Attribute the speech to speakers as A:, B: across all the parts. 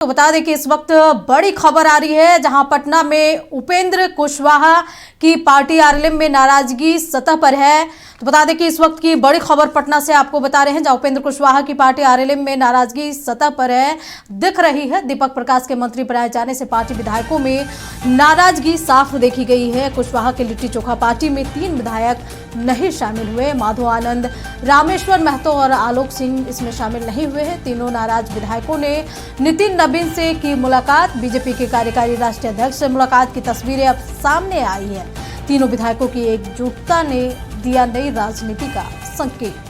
A: तो बता दें कि इस वक्त बड़ी खबर आ रही है, जहां पटना में उपेंद्र कुशवाहा की पार्टी आरएलएम में नाराजगी सतह पर है। तो बता दें कि इस वक्त की बड़ी खबर पटना से आपको बता रहे हैं, जहां उपेंद्र कुशवाहा की पार्टी आरएलएम में नाराजगी सतह पर है दिख रही है। दीपक प्रकाश के मंत्री बनाए जाने से पार्टी विधायकों में नाराजगी साफ देखी गई है। कुशवाहा के लिट्टी चोखा पार्टी में 3 विधायक नहीं शामिल हुए। माधव आनंद, रामेश्वर महतो और आलोक सिंह इसमें शामिल नहीं हुए हैं। तीनों नाराज विधायकों ने नितिन नबीन से की मुलाकात। बीजेपी के कार्यकारी राष्ट्रीय अध्यक्ष से मुलाकात की तस्वीरें अब सामने आई है। तीनों विधायकों की एकजुटता ने दिया नई राजनीति का संकेत।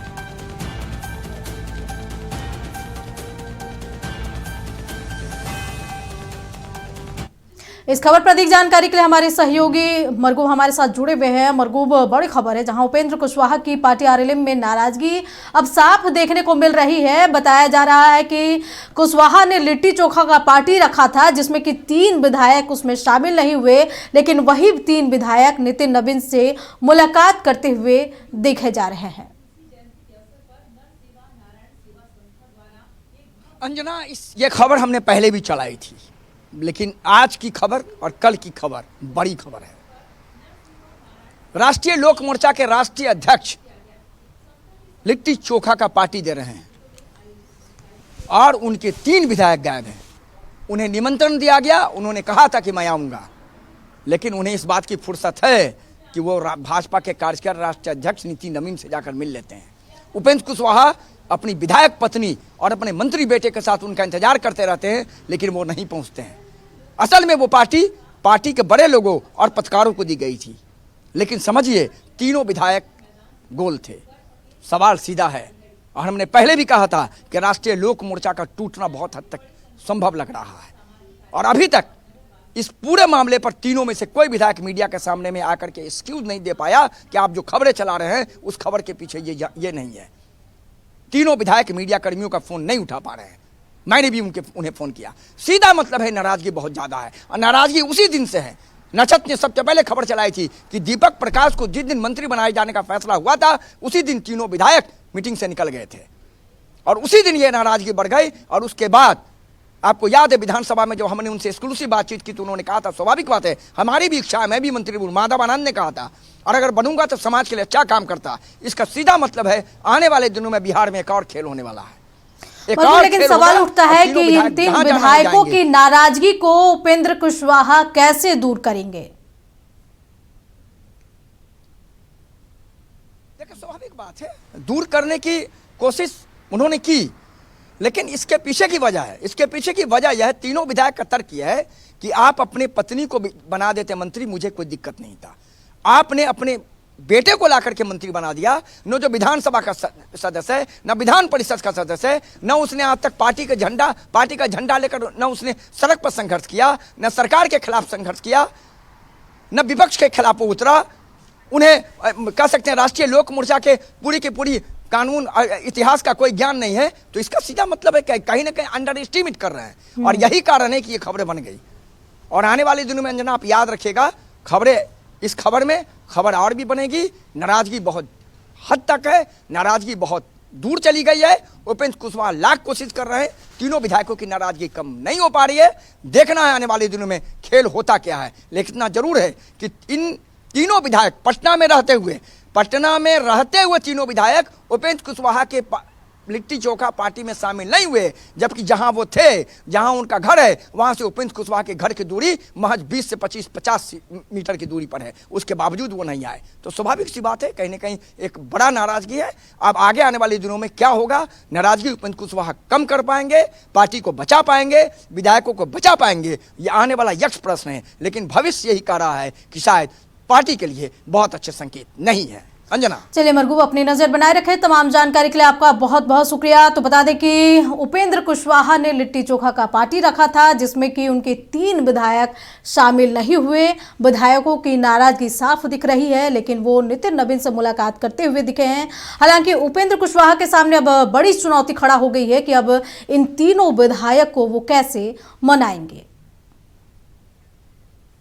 A: इस खबर पर अधिक जानकारी के लिए हमारे सहयोगी मरगूब हमारे साथ जुड़े हुए हैं। मरगूब, बड़ी खबर है, जहां उपेंद्र कुशवाहा की पार्टी आरएलएम में नाराजगी अब साफ देखने को मिल रही है। बताया जा रहा है कि कुशवाहा ने लिट्टी चोखा का पार्टी रखा था, जिसमें कि 3 विधायक उसमें शामिल नहीं हुए, लेकिन वही 3 विधायक नितिन नबीन से मुलाकात करते हुए देखे जा रहे हैं।
B: अंजना, ये खबर हमने पहले भी चलाई थी, लेकिन आज की खबर और कल की खबर बड़ी खबर है। राष्ट्रीय लोक मोर्चा के राष्ट्रीय अध्यक्ष लिट्टी चोखा का पार्टी दे रहे हैं और उनके 3 विधायक गायब हैं। उन्हें निमंत्रण दिया गया, उन्होंने कहा था कि मैं आऊंगा, लेकिन उन्हें इस बात की फुर्सत है कि वो भाजपा के कार्यकारी राष्ट्रीय अध्यक्ष नितिन नबीन से जाकर मिल लेते हैं। उपेंद्र कुशवाहा अपनी विधायक पत्नी और अपने मंत्री बेटे के साथ उनका इंतजार करते रहते हैं, लेकिन वो नहीं पहुंचते हैं। असल में वो पार्टी के बड़े लोगों और पत्रकारों को दी गई थी, लेकिन समझिए तीनों विधायक गोल थे। सवाल सीधा है, और हमने पहले भी कहा था कि राष्ट्रीय लोक मोर्चा का टूटना बहुत हद तक संभव लग रहा है, और अभी तक इस पूरे मामले पर तीनों में से कोई विधायक मीडिया के सामने में आकर के एक्सक्यूज नहीं दे पाया कि आप जो खबरें चला रहे हैं उस खबर के पीछे ये नहीं है। तीनों विधायक मीडिया कर्मियों का फोन नहीं उठा पा रहे हैं। मैंने भी उन्हें फोन किया। सीधा मतलब है, नाराजगी बहुत ज्यादा है, और नाराजगी उसी दिन से है। नचत ने सबसे पहले खबर चलाई थी कि दीपक प्रकाश को जिस दिन मंत्री बनाए जाने का फैसला हुआ था, उसी दिन तीनों विधायक मीटिंग से निकल गए थे, और उसी दिन ये नाराजगी बढ़ गई। और उसके बाद आपको याद है, विधानसभा में जब हमने उनसे एक्सक्लूसिव बातचीत की तो उन्होंने कहा था, स्वाभाविक बात है, हमारी भी इच्छा है, मैं भी मंत्री बनूं। माधव आनंद ने कहा था, और अगर बनूंगा तो समाज के लिए अच्छा काम करता। इसका सीधा मतलब है आने वाले दिनों में बिहार में एक और खेल होने वाला है।
A: लेकिन सवाल उठता है कि इन 3 विधायकों की नाराजगी को उपेंद्र कुशवाहा कैसे दूर करेंगे?
B: देखिए, स्वाभाविक बात है, दूर करने की कोशिश उन्होंने की, लेकिन इसके पीछे की वजह है, इसके पीछे की वजह यह है, तीनों विधायक का तर्क यह है कि आप अपने पत्नी को बना देते मंत्री, मुझे कोई दिक्कत नहीं था। आपने अपने बेटे को लाकर के मंत्री बना दिया। न जो विधानसभा का सदस्य है, न विधान परिषद का सदस्य है, न उसने आज तक पार्टी का झंडा लेकर न उसने सड़क पर संघर्ष किया, न सरकार के खिलाफ संघर्ष किया, न विपक्ष के खिलाफ उतरा। उन्हें कह सकते हैं राष्ट्रीय लोक मोर्चा के पूरी की पूरी कानून इतिहास का कोई ज्ञान नहीं है। तो इसका सीधा मतलब है कि कहीं ना कहीं अंडर एस्टिमेट कर रहे हैं, और यही कारण है कि ये खबरें बन गई। और आने वाले दिनों में अंजना, आप याद रखिएगा, इस खबर में खबर और भी बनेगी। नाराजगी बहुत हद तक है, नाराजगी बहुत दूर चली गई है। उपेंद्र कुशवाहा लाख कोशिश कर रहे हैं, तीनों विधायकों की नाराजगी कम नहीं हो पा रही है। देखना है आने वाले दिनों में खेल होता क्या है, लेकिन इतना जरूर है कि इन तीनों विधायक पटना में रहते हुए तीनों विधायक उपेंद्र कुशवाहा के लिट्टी चोखा पार्टी में शामिल नहीं हुए, जबकि जहां वो थे, जहां उनका घर है, वहां से उपेंद्र कुशवाहा के घर की दूरी महज 20 से 50 मीटर की दूरी पर है। उसके बावजूद वो नहीं आए, तो स्वाभाविक सी बात है, कहीं ना कहीं एक बड़ा नाराजगी है। अब आगे आने वाले दिनों में क्या होगा, नाराजगी उपेंद्र कुशवाहा कम कर पाएंगे, पार्टी को बचा पाएंगे, विधायकों को बचा पाएंगे, ये आने वाला यक्ष प्रश्न है। लेकिन भविष्य यही कह रहा है कि शायद पार्टी के लिए बहुत अच्छे संकेत नहीं है। अंजना,
A: चलिए मरगूब, अपनी नजर बनाए रखे। तमाम जानकारी के लिए आपका बहुत बहुत शुक्रिया। तो बता दें कि उपेंद्र कुशवाहा ने लिट्टी चोखा का पार्टी रखा था, जिसमें कि उनके 3 विधायक शामिल नहीं हुए। विधायकों की नाराजगी साफ दिख रही है, लेकिन वो नितिन नबीन से मुलाकात करते हुए दिखे हैं। हालांकि उपेंद्र कुशवाहा के सामने अब बड़ी चुनौती खड़ा हो गई है कि अब इन तीनों विधायक को वो कैसे मनाएंगे।